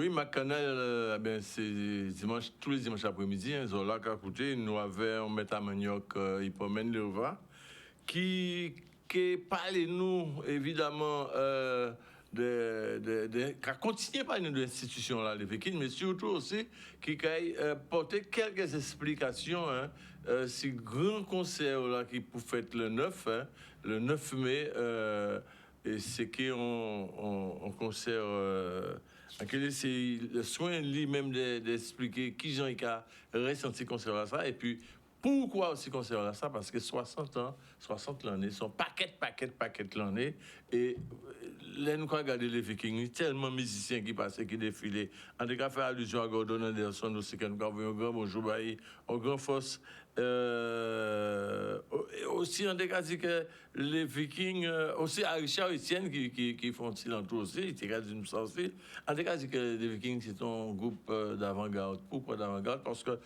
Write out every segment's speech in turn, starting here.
Oui, Macanel, ben, c'est dimanche, tous les dimanches après-midi, hein, Zola qui a coûté, nous avions un maître à manioc, Hippomène Leva, qui parle nous, évidemment, qui a continué par une institution là, les Vikings, mais surtout aussi qui a porté quelques explications, hein, ces grands concerts là qui pour fêter le 9 mai, et c'est qu'on concert, c'est le soin lui-même d'expliquer qui j'en ai ressenti concert à ça, et puis pourquoi aussi concernant ça? Parce que 60 ans, 60 l'année, son paquet l'année. Et là, nous regardons les Vikings, tellement de musiciens qui passaient, qui défilaient. En tout cas, faire allusion à Gordon Anderson aussi, que nous avons un grand bonjour, un grand force. Aussi, en tout cas, dit que les Vikings, aussi à Richard Etienne, qui font l'entour aussi, il était dit ça aussi. En tout cas, dit que les Vikings, c'est un groupe d'avant-garde. Pourquoi d'avant-garde? Parce que,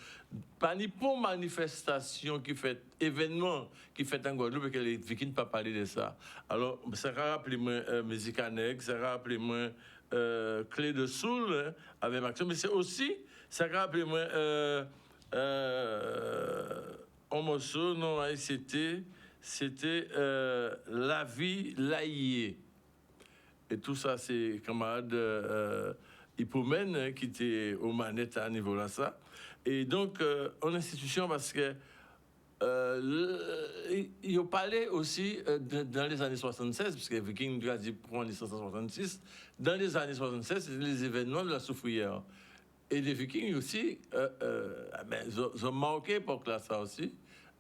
pas ni pour manifestation qui fait événement qui fait en Guadeloupe et que les Vikings ne pas parler de ça. Alors, ça rappelle moi musique annexe, ça rappelle moi Clé de Soul hein, avec Maxime, mais c'est aussi ça rappelle moi un morceau non c'était La vie laïée. Et tout ça c'est camarade Hippomène hein, qui était aux manettes à niveau là ça. Et donc en institution parce que il parlait aussi dans les années 76, puisque Viking a dit pour en 1966, dans les années 76, c'était les événements de la soufrière. Et les Vikings aussi, ils ont marqué pour que là, ça aussi,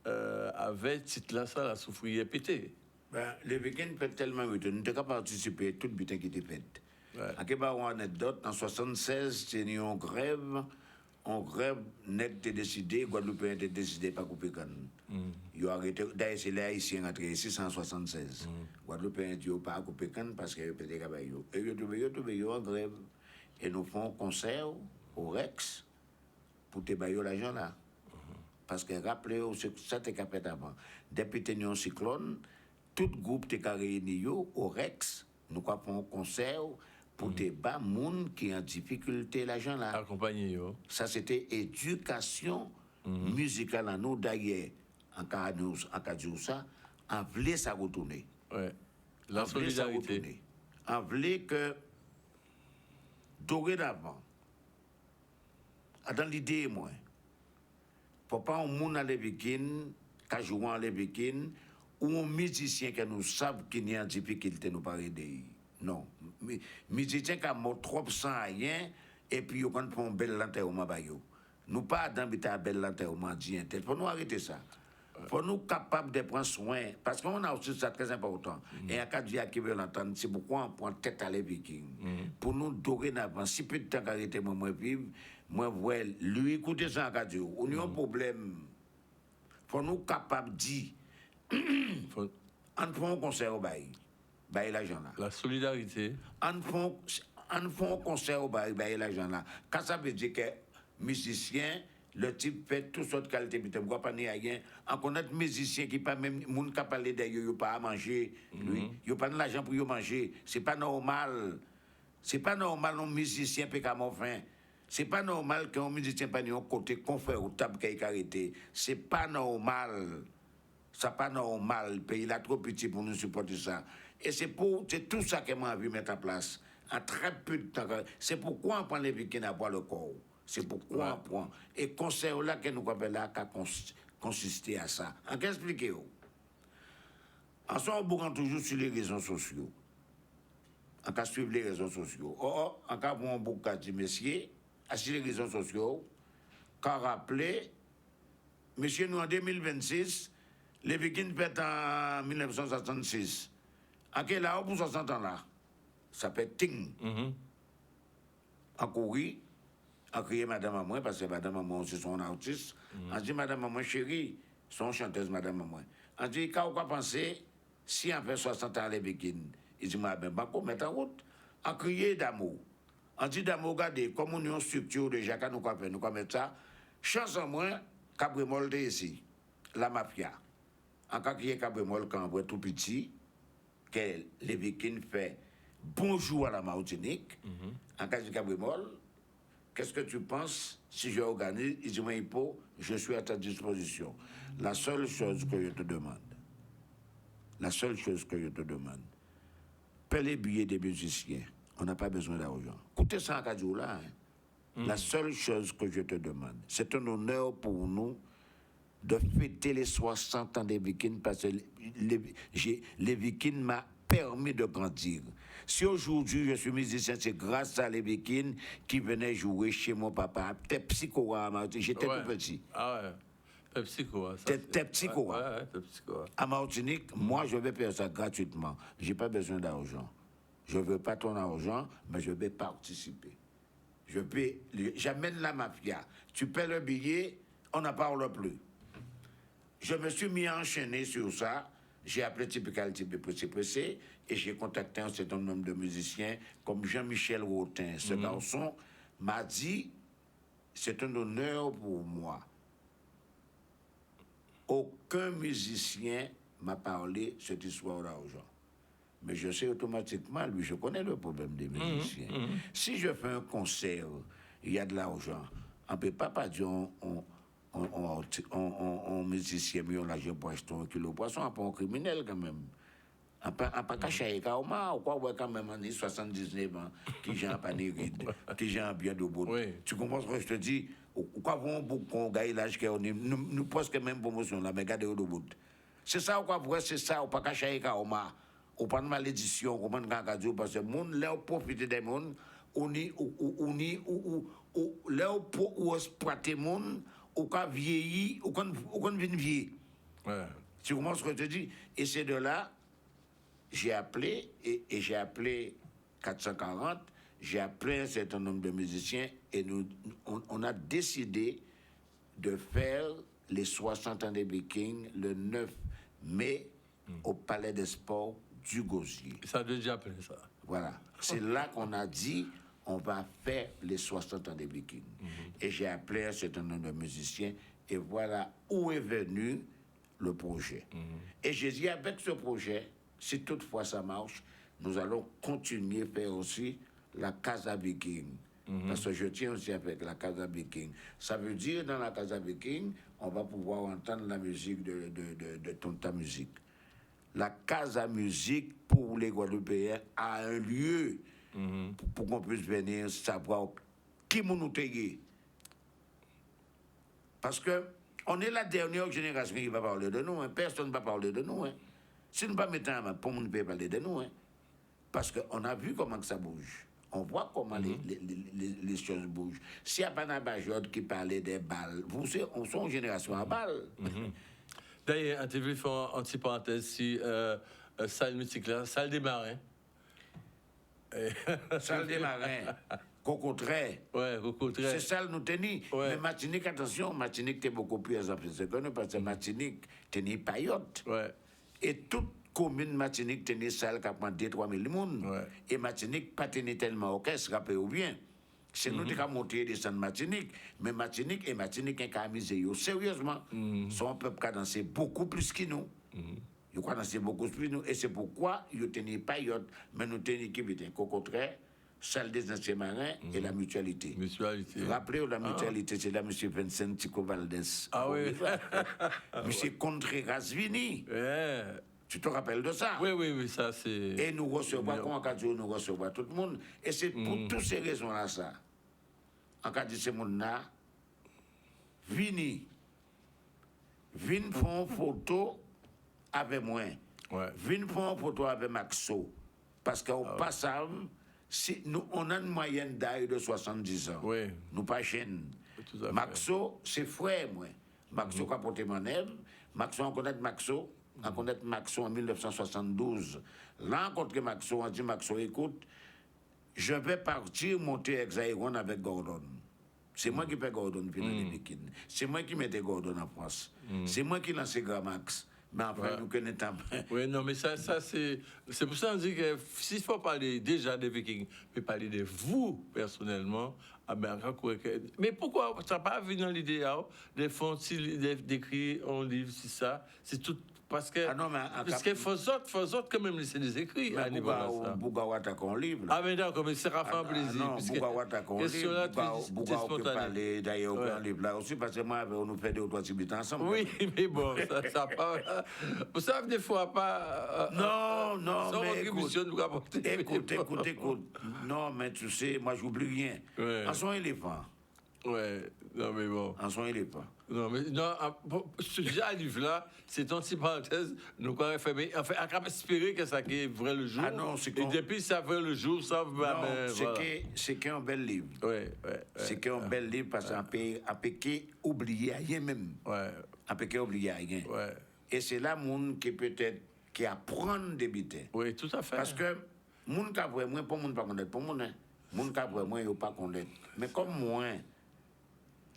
avec titre là, ça, la soufrière pété. Ben, les Vikings peuvent tellement muter, nous n'avons pas participé à tout le butin qui était fait. Ouais. À quel moment anecdote, en 76, c'était une grève. En grève, net était décidé, Guadeloupéen était décidé pas couper canne. Ils ont arrêté, d'ailleurs, c'est les Haïtiens entrés ici, 176. Guadeloupéen dit pas couper canne parce qu'ils pété les cabayos. Et ils ont trouvé en grève. Et nous faisons un concert au Rex pour te bailler l'argent là. Parce que rappelez-vous, ça t'est capé avant. Depuis que nous un cyclone, tout groupe t'est réuni au Rex, nous faisons un concert pour des bas monde qui ont en difficulté l'argent là. Accompagné yo. Ça c'était éducation musicale à nous d'ailleurs en cas de ça, on voulait ça retourner. Ouais. La solidarité. On voulait que dorénavant, dans l'idée moi, pour pas un monde à les Vikings, qui joue à les Vikings, ou un musicien qui nous savent qu'il y a en difficulté nous pas aider. Non, musicien qui a trop sans rien et puis on prend un bel enterrement ba yo. Nous pas d'habiter un bel enterrement dit tel. Faut nous arrêter ça. Faut nous capables de prendre soin parce qu'on a aussi ça très important. Et en cas de vie qui veut l'entendre, c'est pourquoi on prend tête à les Vikings. Pour nous dorénavant, si peu de temps qu'arrêter moi vivre, moi voir lui écouter ça en radio. On a un problème. Faut nous capables dire on fait un concert au bail. Bail l'argent là. La solidarité. On fait un concert au bail l'argent là. Quand ça veut dire que musicien, le type fait toutes sortes de qualités, mais tu ne vois pas ni rien. On connaît des musiciens qui pas même, moun qui parlé d'ailleurs, ils pas à manger, lui, ils pas de l'argent pour manger. C'est pas normal. C'est pas normal un musicien peut qu'à mon fin. C'est pas normal qu'un musicien pas un côté confortable qu'il arrêté. C'est pas normal. Ça pas normal, le pays est trop petit pour nous supporter ça. Et c'est tout ça que moi envie de mettre en place. En très peu de temps. C'est pourquoi on prend les Vikings à boire le corps. C'est pourquoi on prend. Et conseil là que nous appelons là, qui consisté à ça. En qu'expliquez-vous? En soi, on bourre toujours sur les réseaux sociaux. En cas suivre les réseaux sociaux. Or, en cas où on bourre dit messieurs, sur les réseaux sociaux, qu'à rappeler, monsieur, nous en 2026, les Vikings pètent en 1966. En quel âge pour 60 ans là? Ça fait ting. En courir, en crier madame à moi, parce que madame à moi, c'est son artiste. On dit madame à moi, chérie, son chanteuse madame à moi. On dit, quand on va penser, si on fait 60 ans les Vikings, il dit, moi, ben, on met en route. En crier d'amour. On dit d'amour, regardez, comme on a une structure déjà, quand nous faire, nous mettre ça, chance en moins, Cabrimol ici, la mafia. En cas qu'il y ait Cabrimol quand on est tout petit, que les Vikings fait bonjour à la Martinique, en cas de Cabrimol, qu'est-ce que tu penses si je organise? Il dit, moi, Hippo, je suis à ta disposition. La seule chose que je te demande, paie les billets des musiciens. On n'a pas besoin d'argent. Écoutez ça en cadeau là. La seule chose que je te demande, c'est un honneur pour nous de fêter les 60 ans des Vikings parce que les Vikings m'ont permis de grandir. Si aujourd'hui je suis musicien, c'est grâce à les Vikings qui venaient jouer chez mon papa. T'es psychora, j'étais tout petit. Ah ouais. PepsiCo. T'es psychora. Ouais, PepsiCo. À Martinique, moi je vais faire ça gratuitement. J'ai pas besoin d'argent. Je veux pas ton argent, mais je vais participer. J'amène la mafia. Tu paies le billet, on n'en parle plus. Je me suis mis à enchaîner sur ça. J'ai appelé Typical Pressé et j'ai contacté un certain nombre de musiciens comme Jean-Michel Rotin. Ce garçon m'a dit, c'est un honneur pour moi. Aucun musicien m'a parlé de cette histoire d'argent. Mais je sais automatiquement, lui, je connais le problème des musiciens. Si je fais un concert, il y a de l'argent, on ne peut pas dire on musicien, mais on l'a pour acheter un kilo de poisson, on pas un criminel quand même. On pas caché à Kaoma, ou quoi, quand même, en 79 ans, qui j'ai un panéride, qui j'ai un bien de bout. Tu comprends ce que je te dis? Ou quoi, on gagne l'âge qu'on est, nous presque même promotion, là, mais gardez au bout. C'est ça, ou quoi, c'est ça, ou pas caché à Kaoma. Ou pas de malédiction, ou pas de radio, parce que le monde, là, profite des mondes, ou là, où exploiter le monde, ou quand vieilli, ou quand vient vieillir. Tu comprends ce que je te dis? Et c'est de là, j'ai appelé, et j'ai appelé 440, j'ai appelé un certain nombre de musiciens, et on a décidé de faire les 60 ans des Vikings le 9 mai au Palais des Sports du Gosier. Ça a déjà appelé ça. Voilà. C'est là qu'on a dit, on va faire les 60 ans des Vikings. Et j'ai appelé un certain nombre de musiciens, et voilà où est venu le projet. Et j'ai dit, avec ce projet, si toutefois ça marche, nous allons continuer à faire aussi la Casa Viking. Parce que je tiens aussi avec la Casa Viking. Ça veut dire, dans la Casa Viking, on va pouvoir entendre la musique de Tonta Musique. La Casa Musique, pour les Guadeloupéens, a un lieu pour qu'on puisse venir savoir qui nous taille. Parce que on est la dernière génération qui va parler de nous. Personne ne va parler de nous. Si nous ne pas mettre en main, pour nous ne peut parler de nous. Parce qu'on a vu comment que ça bouge. On voit comment les choses bougent. S'il n'y a pas d'Abajod qui parlait des balles, vous savez, on est une génération à balles. D'ailleurs, tu veux faire une petite parenthèse si salle musique là, salle des marins. Salle des marins. Cocotray. Ouais, Cocotray. C'est ça nous tenons. Ouais. Mais Martinique, attention, Martinique est beaucoup plus avancée que nous parce que Martinique tenait paillotte. Ouais. Et toute commune Martinique tenait salle qui prend 2-3 000 personnes. Ouais. Et Martinique pas tenait tellement orchestre, rappelez-vous bien. C'est nous qui avons monté et descendu Martinique. Mais Martinique et Martinique qui ont misé sérieusement. Son peuple qui a dansé beaucoup plus que nous. Ils ont dansé beaucoup plus que nous. Et c'est pourquoi ils tenaient paillotte. Mais nous tenions qui était Cocotray, salle des anciens marins et la mutualité. Rappelez-vous, la mutualité, c'est là M. Vincent Tico Valdez. Ah oui. M. Contreras Vini. Ouais. Tu te rappelles de ça? Oui, ça c'est... Et nous recevons, comment on dit, nous recevons tout le monde. Et c'est pour toutes ces raisons-là, ça. En cas de ce monde-là, Vini prend une photo avec moi. Ouais. Vini prend une photo avec Maxo. Parce qu'au passage, si nous, on a une moyenne d'âge de 70 ans. Oui. Nous pas jeunes. Maxo, c'est frère, moi. Maxo qui a porté mon œuvre. Maxo, on connaît Maxo. On connaît Maxo en 1972. Là, on rencontre Maxo, on dit Maxo, écoute, je vais partir monter Hexaéron avec Gordon. C'est moi qui paie Gordon puis dans les Bikini. C'est moi qui mettais Gordon en France. C'est moi qui lance Gramax. Mais après, nous connaissons. Oui, non, mais ça c'est pour ça qu'on dit que s'il faut parler déjà des Vikings, mais parler de vous personnellement, ah ben, mais pourquoi ça n'a pas vu dans l'idéal de faire d'écrire un livre sur ça? C'est tout Parce que, Ah non, mais parce que faut autres quand même laisser des écrits à niveau de ça. Bougawata qu'on livre. Ah, mais d'accord, mais ça fait un plaisir. Non, Bougawata qu'on livre. Bougawata peut parler d'ailleurs qu'on livre là aussi, parce que moi, on nous fait 2 ou 3 cibles ensemble. Oui, mais bon, ça pas. Vous savez, des fois, pas. Non, mais écoute. Non, mais tu sais, moi, j'oublie rien. Ouais. En son éléphant. Ouais, non, mais bon. En son éléphant. Non, mais non, ce livre-là, c'est une petite parenthèse. Nous, quand on fait, mais enfin, on peut espérer que ça est vrai le jour. Ah non, c'est et depuis, ça vrai le jour, ça va. Non, c'est qu'un bel livre. Ouais. C'est qu'un bel livre parce qu'on peut oublier rien même. Ouais. On peut oublier rien. Ouais. Et c'est là, monde qui peut-être, qui apprend des bitins. Oui, tout à fait. Parce que, monde qui a vraiment, pas monde pas connaître, pour monde, monde qui a vraiment, il pas connaître. Mais comme moi,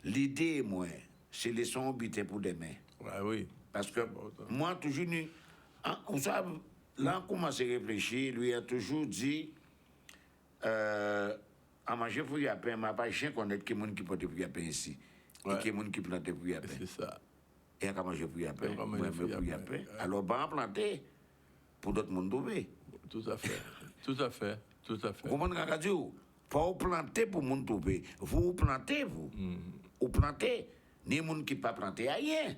l'idée est moi, c'est les sons bitins pour demain. Ouais, oui. Parce que moi, toujours, vous savez, là, on commence à réfléchir, lui a toujours dit, à manger pour y a pain, mais pas chien connaître qui monde qui porte pour y a pain ici. Et qui monde qui plante pour y a pain. C'est ça. Et à manger pour y a pain, moi, pour y a pain. Alors, ben, planter pour d'autres monde trouver. Tout à fait. Tout à fait. Tout à fait. Vous comprenez ce que je dis? Faut planter pour monde trouver. Vous plantez, vous. Vous plantez. Ni monde qui pas planter rien.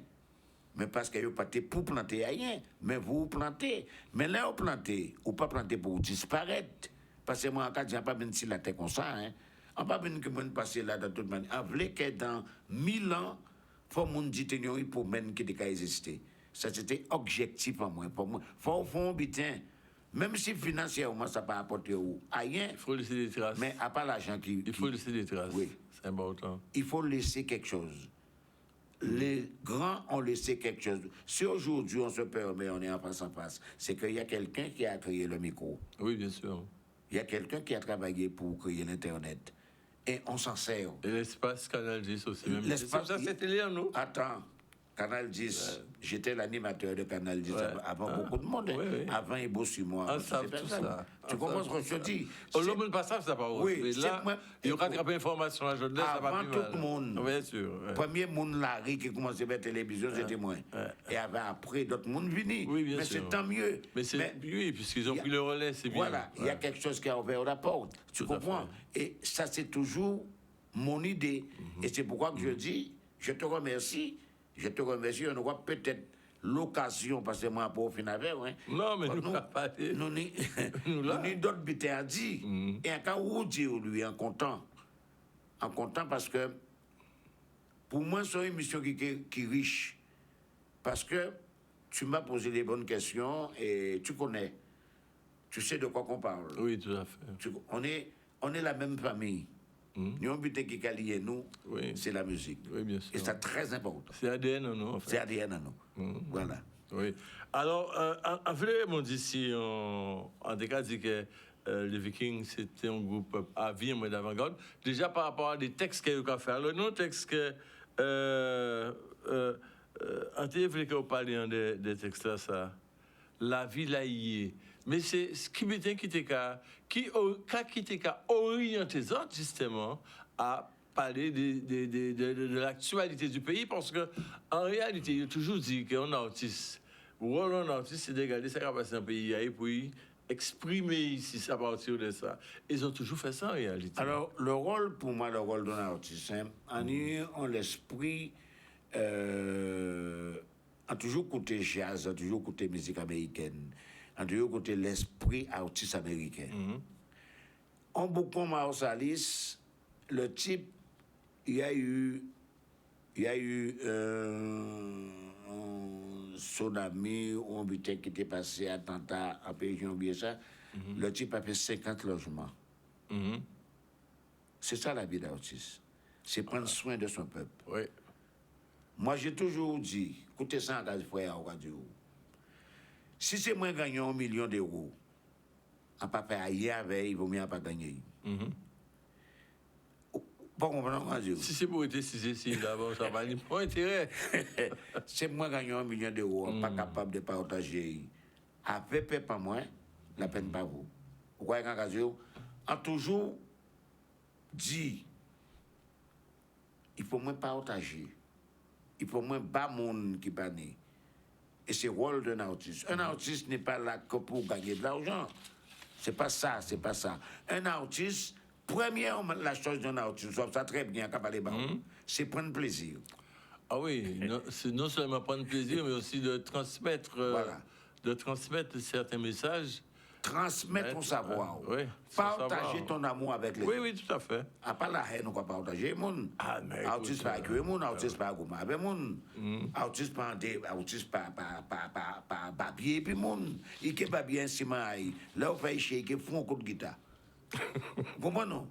Mais parce que vous pas pour planter rien. Mais vous plantez. Mais là, vous plantez. Ou pas planter pour disparaître. Parce que moi, quand je n'ai pas bien si la terre comme ça, hein. On pas bien que moi passer là dans toute manière. On voulait que dans 1000 ans, faut monde dit pour même qui déca exister. Ça c'était objectif en moi pour moi. Faut bitin. Même si financièrement ça pas apporter rien. Il faut laisser des traces. Mais à part l'argent il faut laisser des traces. Oui. C'est important. Il faut laisser quelque chose. Les grands ont laissé quelque chose. Si aujourd'hui on se permet, on est en face, c'est qu'il y a quelqu'un qui a créé le micro. Oui, bien sûr. Il y a quelqu'un qui a travaillé pour créer l'Internet. Et on s'en sert. Et l'espace Canal 10 aussi. L'espace, ça, c'était là, non? Attends. Canal 10, j'étais l'animateur de Canal 10 avant beaucoup de monde. Oui. Avant, il bosse sur moi. Tout ça. Tu comprends ce que je te dis? Le monde pas ça pas. Oui, là, il y a rattrapé l'information à journée, ça va plus mal. Avant tout le monde. Bien sûr. Premier monde Larry qui commençait à faire la télévision, c'était moi. Et après, d'autres mondes venus. Oui, bien mais sûr. c'est tant mieux. Mais c'est oui, puisqu'ils ont pris le relais, c'est bien. Voilà, il y a quelque chose qui a ouvert la porte. Tu comprends? Et ça, c'est toujours mon idée. Et c'est pourquoi que je dis, je te remercie. Je te remercie. On aura peut-être l'occasion, parce que moi, pour finir avec, hein. Non, mais nous, pas nous avons d'autres bêtises à dire. Et quand vous dites, lui, en content parce que, pour moi, c'est une mission qui est riche. Parce que tu m'as posé les bonnes questions et tu connais. Tu sais de quoi qu'on parle. Oui, tout à fait. On est la même famille. Nous avons but qui est nous, c'est la musique. Oui, bien sûr. Et c'est très important. C'est ADN, non? En fait. C'est ADN, non? Voilà. Oui. Alors, en fait, on dit si en tout cas, dit que les Vikings, c'était un groupe à vie, mais d'avant-garde. Déjà, par rapport à des textes qu'il y a fait. Alors, non, texte que. En tout cas, vous parlez des textes là, ça. La vie là y est. Mais c'est ce qui qui oriente les autres, justement, à parler de l'actualité du pays, parce que en réalité, il a toujours dit qu'un artiste, ou un artiste, c'est de regarder ce qui a passé dans le pays et puis exprimer ici à partir de ça. Ils ont toujours fait ça en réalité. Alors, le rôle, pour moi, le rôle d'un artiste, en l'esprit, a toujours côté jazz, a toujours côté musique américaine, a toujours côté l'esprit artiste américain. En beaucoup Marsalis, le type, il y a eu un tsunami ou un butin qui était passé à attentat à pays, j'ai oublié ça. Le type a fait 50 logements. C'est ça la vie d'artiste. C'est prendre soin de son peuple. Oui. Moi, j'ai toujours dit, écoutez ça, frère, au radio. Si c'est moi gagnant 1 million d'euros, à pas faire hier avec, il vaut mieux pas gagner. Pas comprendre radio. Si c'est pour être ici, d'abord, ça va pas intérêt. C'est moi gagnant 1 million d'euros, pas capable de partager. Avec peu pas moi, la peine pas vous. Vous voyez quand radio, a toujours dit, il faut moins partager. Il faut moins bas monde qui pas né. Et c'est le rôle d'un artiste. Un artiste n'est pas là que pour gagner de l'argent. C'est pas ça, c'est pas ça. Un artiste, premièrement, la chose d'un artiste, ça très bien, c'est prendre plaisir. Ah oui, c'est non seulement prendre plaisir, mais aussi de transmettre, de transmettre certains messages. Transmettre ton savoir. Oui, partager ton amour avec les autres. Oui, tout à fait. À part la haine, on va partager mon. Artiste pas accueillir mon, artiste pas goûter avec mon. Artiste pas artiste pas babier puis mon. Il qui babier ainsi mai. Là on fait chier qui font un coup de guitare. Comment non?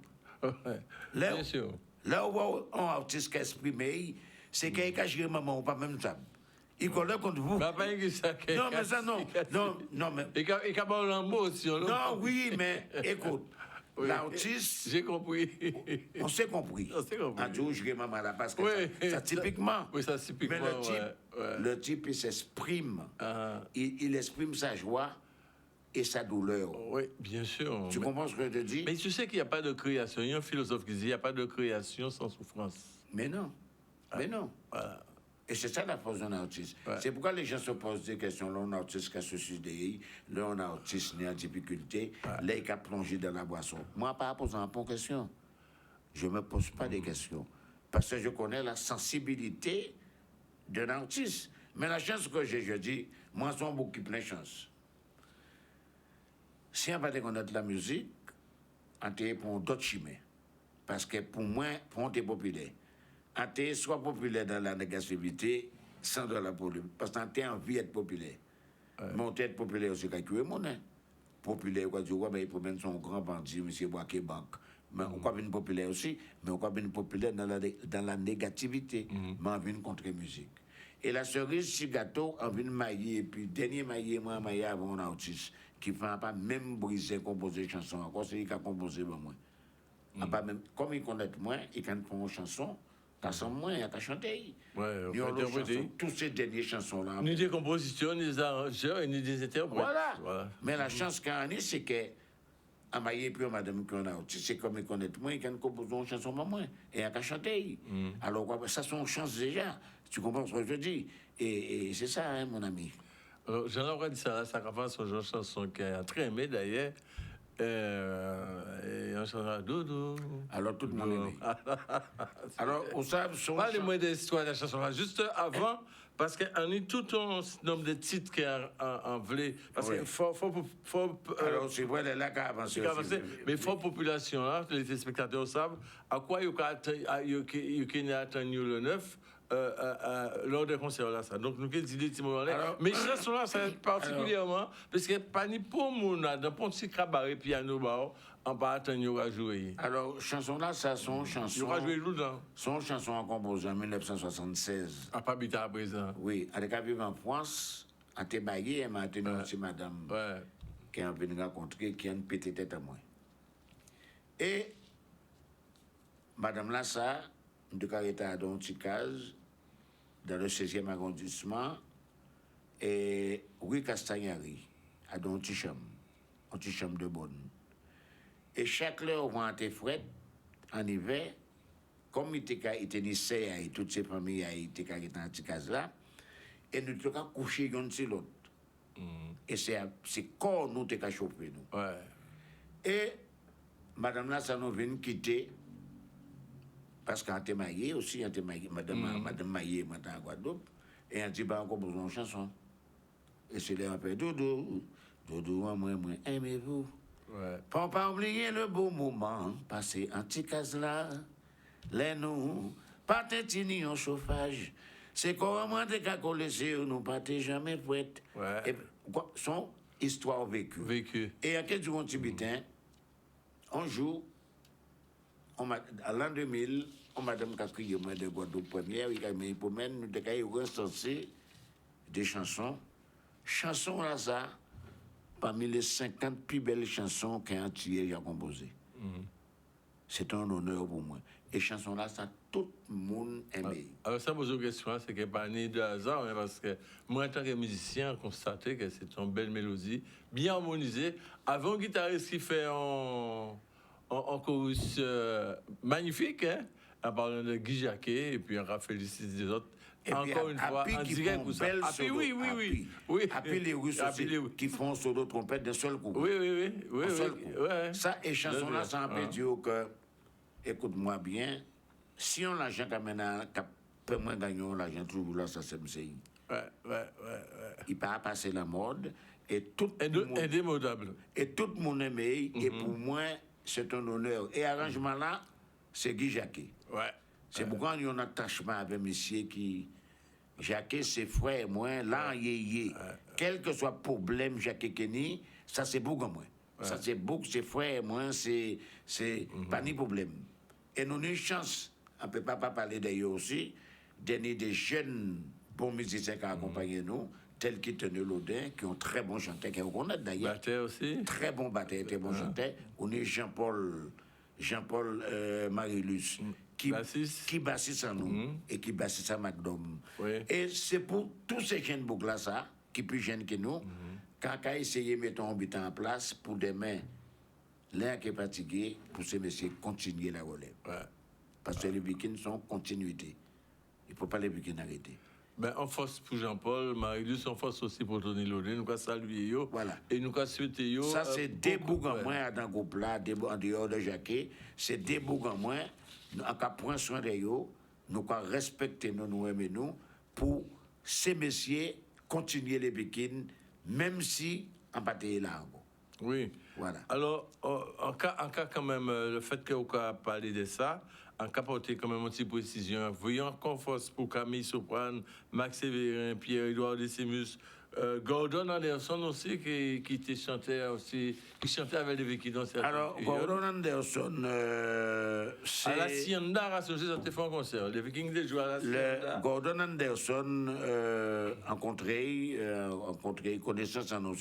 Bien sûr. Là où un artiste qui exprime, c'est qu'il a géré maman pas même ça. Il connaît contre vous. Pas ça. Non, mais ça, non. Non, mais. Il a pas l'amour aussi. Non, oui, mais écoute, l'artiste. J'ai compris. On s'est compris. On s'est compris. Un jour, je vais maman là parce que ça typiquement. Oui, ça typiquement. Mais le type, il s'exprime. Il exprime sa joie et sa douleur. Oui, bien sûr. Tu comprends ce que je te dis? Mais tu sais qu'il n'y a pas de création. Il y a un philosophe qui dit qu'il n'y a pas de création sans souffrance. Mais non. Mais non. Voilà. Et c'est ça la force d'un artiste. Ouais. C'est pourquoi les gens se posent des questions. Là, un artiste qui a se suicidé, là, un artiste né en difficulté, là, il a plongé dans la boisson. Moi, par rapport à une question, je ne me pose pas des questions. Parce que je connais la sensibilité d'un artiste. Mais la chance que j'ai, je dis, moi, je suis beaucoup plein de chance. Si on va connaître la musique, on est pour d'autres chimères. Parce que pour moi, pour on est populaire. On soit populaire dans la négativité sans de la politique. Parce qu'on a envie d'être populaire. Mais on être populaire aussi quand tu es monnaie. Populaire, quoi, tu vois, mais il faut même son grand bandit, M. Boaké Banque. Mais on peut être populaire aussi, mais on peut être populaire dans la négativité. Mais on vient contre la musique. Et la cerise sur gâteau, on vient mailler, et puis dernier mailler, moi, mailler avant un artiste qui ne fait pas même briser, composer chanson. Encore, c'est lui qui a composé pour moi. Même, comme il connaît moins, il can faire une chanson. T'as sans moins, t'as chanté. Ouais, toutes ces dernières chansons-là. Ni des compositions, ni des arrangeurs, ni des interprètes. Voilà. Mais la chance qu'il y a, c'est que, à Maïe, puis madame qui en a, c'est comme il connaît moins, il can composer une chanson pour moi. Et il a chanté. Alors, ça, c'est une chance déjà. Tu comprends ce que je dis? Et c'est ça, hein, mon ami. Alors, Jean-Laurent dit ça, ça commence sur une chanson qui a très aimé d'ailleurs. Et on chantera Doudou. Alors tout le monde aimé. Alors, on sait. Parlez-moi de l'histoire de la chanson là. Juste avant, parce qu'on a tout un nombre de titres qui en voulaient. Parce qu'il faut. Alors, c'est vrai, là qui a avancé. Mais il faut population là, les téléspectateurs savent à quoi il y a attendu le 9. Lors des concerts là, ça. Donc nous avons dit des moments là. Mais chanson là, c'est particulièrement parce que pas ni pour mon dans petit cabaret piano bar, on pas attendre à jouer. Alors chanson là, ça son chanson. Il va jouer longtemps. Son chanson composée en 1976. À pas habiter à présent. Oui, avec vivre en France, à Tébaillé, elle m'a tenu aussi madame. Qui a venu rencontrer, qui a une petite tête à moi. Et madame là, ça, de caractère à Donticaz, dans le 16e arrondissement, et rue Castagnari, à Donticham, Donticham de Bonne. Et chaque heure, on était fret, en hiver, comme il était lycée, et toutes ses familles étaient dans Donticaz là, et nous avons couché l'un sur l'autre. Et c'est corps nous qui chauffé nous. Et madame là, ça nous vient quitter. Parce qu'on était mariés aussi, on était mariés, madame mariée, madame à Guadeloupe, et on dit, bah, encore besoin de chanson. Et c'est là, on fait Doudou, Doudou, moi, aimez-vous. Pour pas oublier le beau moment, passé en petit case là, les nous, pas t'étini en chauffage, c'est comment t'es qu'à coller sur nous, pas t'es jamais prête. Et son histoire vécue. Et à quel jour on tibitain, un jour, à l'an 2000, on m'a dit que de Guadeloupe première, il a nous avons recensé des chansons. Chansons là, ça, parmi les 50 plus belles chansons qu'un entier a composées. C'est un honneur pour moi. Et chansons là, ça, tout le monde aimé. Alors, ça pose une question, c'est que pas né de hasard, hein, parce que moi, en tant que musicien, j'ai constaté que c'est une belle mélodie, bien harmonisée. Avant, un guitariste qui fait en chorus magnifique, hein, en parlant de Guy Jacquet et puis en Raphaël des autres, encore une fois, en direct ou ça. Ah, puis oui. Et puis les Russes aussi, qui font solo trompette d'un seul coup. Oui. Ouais. Ça, et chanson-là, ça peut dire que, écoute-moi bien, si on l'argent quand même, peu moins gagnant l'argent toujours là, ça c'est MCI. Ouais. Il pas passer la mode et tout Indémodable. Et tout le monde aime, et pour moi, c'est un honneur. Et arrangement là, c'est Guy Jacquet. Ouais. C'est pourquoi il y a un attachement avec monsieur qui. Jacquet, c'est frère, moi, là, quel que soit le problème, Jacquet Kenny, ça c'est beaucoup moins. Ça c'est beaucoup, c'est frère, moi, c'est pas ni problème. Et nous avons une chance, on ne peut pas parler d'ailleurs aussi, donner des jeunes bons musiciens qui accompagnent nous, tels que Tony Laudin, qui ont très bons chanteurs, qui reconnaissent d'ailleurs. Batteur aussi. Très bons batteurs, très bons chanteurs. On est Jean-Paul Marilus, qui bassiste en nous et qui bassiste à McDom. Oui. Et c'est pour tous ces jeunes boucles-là, ça, qui sont plus jeunes que nous, quand on a essayé de mettre un habitant en place pour demain, l'un qui est fatigué, pour ces messieurs continuer la relève. Ouais. Parce que les week-ends sont en continuité. Il ne faut pas les week-ends arrêter. Ben, en force pour Jean-Paul, Marilus, en force aussi pour Tony Laudin. Nous avons salué yo. Voilà. Et nous avons souhaité yo. Ça, c'est des bougs en moins dans le groupe là, en dehors de Jacquet. C'est des bougs en moins. Nous avons pris soin de eux. Nous avons respecté nous aimer nous pour ces messieurs continuer les week-ends, même si on n'a pas été là. Oui. Voilà. Alors, en cas quand même, le fait que vous avez parlé de ça, en cas porter quand même une petite précision, voyons encore force pour Camille Soprane, Max Sévérin, Pierre-Édouard Décimus, Gordon Anderson aussi, qui chantait aussi, qui chantait avec les véhicules dans cette Alors, Gordon Anderson, c'est... À la Sienda, ça fait un concert. Les Vikings de jouer à la Sienda. Gordon Anderson, rencontré, connaissance en nous,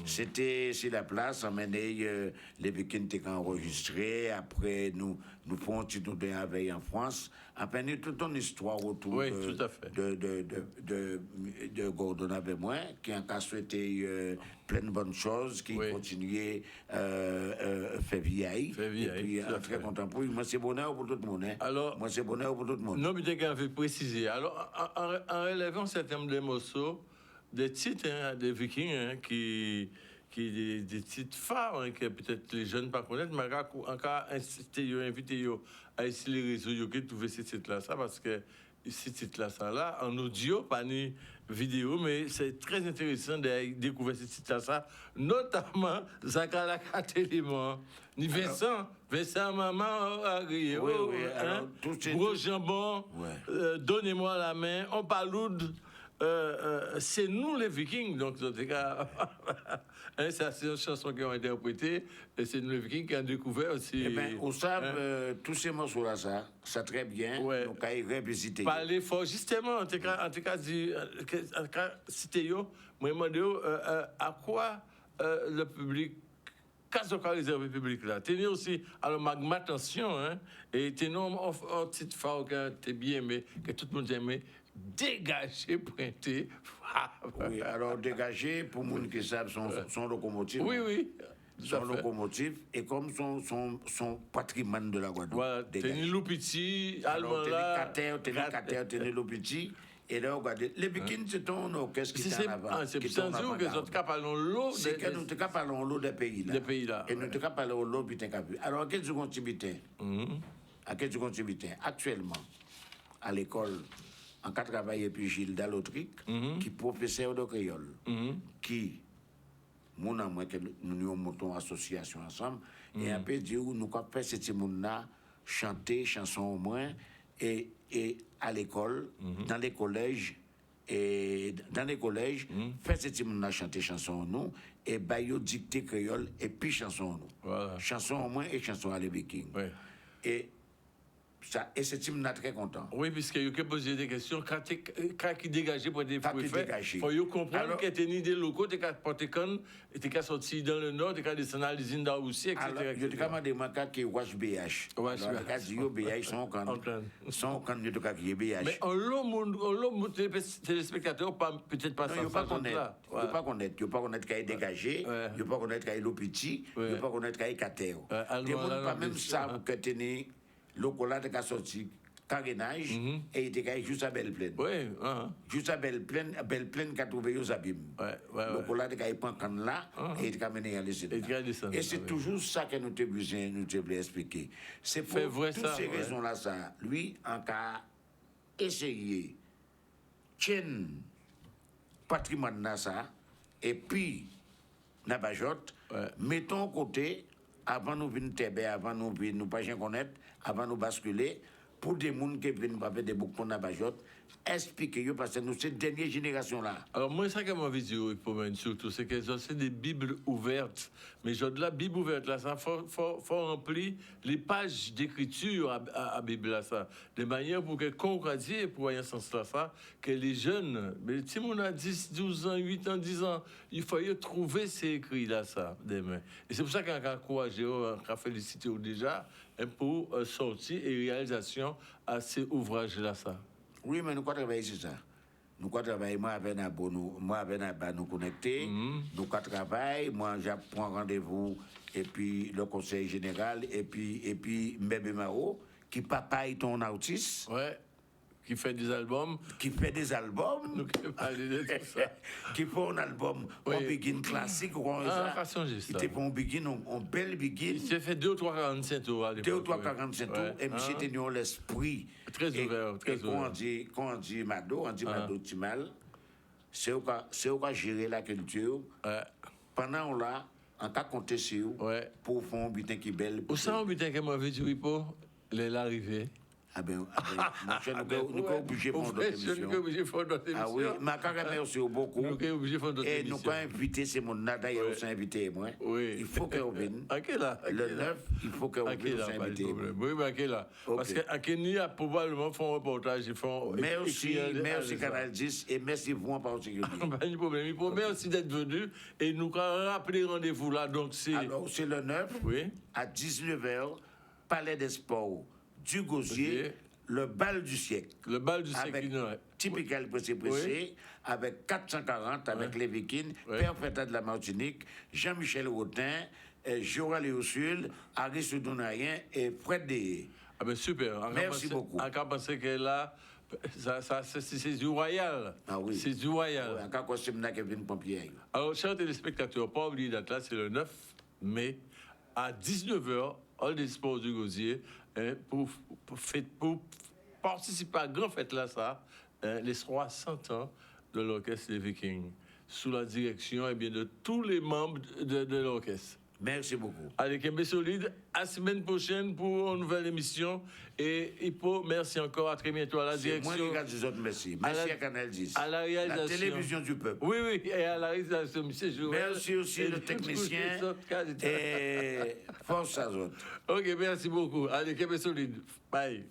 c'était sur la place, emmené les Vikings étaient enregistrés, après nous faisons un petit tour de la veille en France, après nous toute une histoire autour tout à fait. de Gordon avec moi, qui a souhaité plein de bonnes choses, qui continuait fait vieille. Et puis très content pour lui. Moi c'est bonheur pour tout le monde. Hein. Alors, moi c'est bonheur pour tout le monde. Non, mais tu as préciser. Alors, en relevant certains des morceaux, des titres des Vikings qui des titres phares que peut-être les jeunes ne connaissent pas, mais encore invité à essayer les réseaux qui trouver ces titres-là, ça, parce que ces titres-là, ça là, en audio, pas ni vidéo, mais c'est très intéressant de découvrir ces titres-là, ça, notamment Zakala Catélément, ni Vincent Maman Agrié, Gros Jambon, Donnez-moi la main, on parle c'est nous les Vikings, donc en tout cas, c'est une chanson qui ont été interprétée, et c'est nous les Vikings qui ont découvert aussi. Eh bien, on sait, tous ces morceaux-là, ça très bien, donc à y revisiter. Parler fort, justement, en tout cas, cité yo, moi, je me demande à quoi le public. Qu'est-ce qu'on a réservé public là? Tenez aussi, alors, ma attention, hein, et tenez un petit phare que tu bien aimé, que tout le monde aimé. Dégager, pointer. Oui, alors dégager, pour les gens qui savent, son locomotive. Oui. Son locomotive, et comme son patrimoine de la Guadeloupe. Voilà, tenez le petit, allemand là. Tenez le petit. Et là, regardez, les Vikings, c'est un orchestre qui est en avant. C'est pour ça que nous parlons l'eau. C'est que nous parlons l'eau des pays là. Et nous parlons l'eau du pays. Alors, qu'est-ce que vous continuez? Actuellement, à l'école, en cas de travail, et puis Gilles Dallotric, qui est professeur de créole, qui, mon ami, que nous montons association ensemble, et un peu dire, nous avons fait ce monde-là, chanter, chanson au moins, et à l'école, dans les collèges, faire ce monde-là, chanter chanson nous, et bailler dicter créole, et puis chanson nous. Voilà. Chanson au moins et chanson à l'Éviking. Et ce team là très content. Oui, puisque vous pouvez poser des questions. Quand qui dégagé pour des préfets, il faut comprendre que tu as des locaux, tu as porté con, tu as sorti dans le nord, tu as descendu à l'usine d'Aoussi, etc. Alors, je te demande des qui watch BH. Alors, les BH sont quand nous qui BH. Mais on l'homme téléspectateurs, peut-être pas ça. Il ne faut pas connaître. Il ne faut pas connaître qu'il est dégagé, il ne faut pas connaître qu'il est le petit, il ne faut pas connaître qu'il est catère. Il ne faut pas même ça que tu es le collat qui a sorti carénage et il était juste à Belle-Plaine. Oui, Juste à Belle-Plaine qui a trouvé aux abîmes. Donc là, il prend quand là et il a mené à l'essai. Et c'est toujours ça que nous devons expliquer. C'est pour toutes ces raisons-là, ça. Lui, en cas essayer tienne patrimoine là ça et puis n'a pas jotte mettons côté avant nous venir tebe avant nous pas rien connaître avant nous basculer pour des gens qui viennent pas faire des boucles n'a pas jotte expliquer parce que nous cette dernière génération là. Alors moi ça que moi vidéo pour surtout c'est que c'est des bibles ouvertes mais genre de la bible ouverte là ça faut remplir les pages d'écriture à bible là ça de manière pour que concretier pour un sens là ça que les jeunes mais si on a 10 12 ans 8 ans 10 ans il faut y trouver ces écrits là ça demain et c'est pour ça qu'on a encouragé on a félicité déjà pour sortir et réalisation à ces ouvrages là ça. Oui, mais nous quoi travailler sur ça. Nous quoi travailler moi avec nous connecter, nous quoi travailler, moi j'apprends rendez-vous et puis le conseil général et puis Mbebe Mao qui papa est ton artiste. Ouais. Qui fait des albums. Qui fait des albums. Qui fait un album, un begin classique. Il te fait un begin, un bel begin. Il s'est fait 2 ou 3 45 tours. 2 ou 3 45 tours. Et monsieur tenu l'esprit. Très ouvert, très ouvert. Quand on dit Mado, Timal, c'est au cas gérer la culture. Pendant là, on a compté sur pour faire un butin qui est belle. Où ça un butin qui m'a vu du pour l'arrivée? Ah ben, mon cher, nous sommes obligés de faire notre émission. Ah oui, ma carrière, merci beaucoup. Nous sommes obligés de faire notre émission. Et nous sommes invités, c'est mon nada, il y a aussi invité, moi. Oui. Il faut qu'on vienne. Le 9, il faut qu'on vienne aussi inviter. Oui, mais à là. Parce qu'à Kenya, a probablement fait un reportage. Merci Canal 10 et merci vous en particulier. Pas de problème. Merci d'être venu et nous avons rappelé rendez-vous là. Alors, c'est le 9 à 19h, Palais des Sports. Du Gosier, le bal du siècle. Le bal du siècle. Avec typical pressé, avec 440, avec les Vikings, Père Feta de la Martinique, Jean-Michel Rotin, Joral Léosul, Aris Dounayen et Fred Deyé. Ah ben super. Merci beaucoup. On a pensé que là, c'est du royal. Ah oui. C'est du royal. Oui, encore c'est Kevin Pompier. Alors, chers téléspectateurs, pas oublier date là, c'est le 9 mai à 19h, Hall des Sports du Gosier. Pour participer à la grande fête là, les 300 ans de l'orchestre des Vikings, sous la direction de tous les membres de l'orchestre. Merci beaucoup. Allez, Kembe Solide, à la semaine prochaine pour une nouvelle émission. Et Hippo, merci encore, à très bientôt à la direction. Moi, les gars, je vous merci. Merci à Canal 10. À la réalisation. La télévision du peuple. Oui, et à la réalisation, M. Joël. Merci aussi le technicien. Et force à autres. Ok, merci beaucoup. Allez, Kembe Solide. Bye.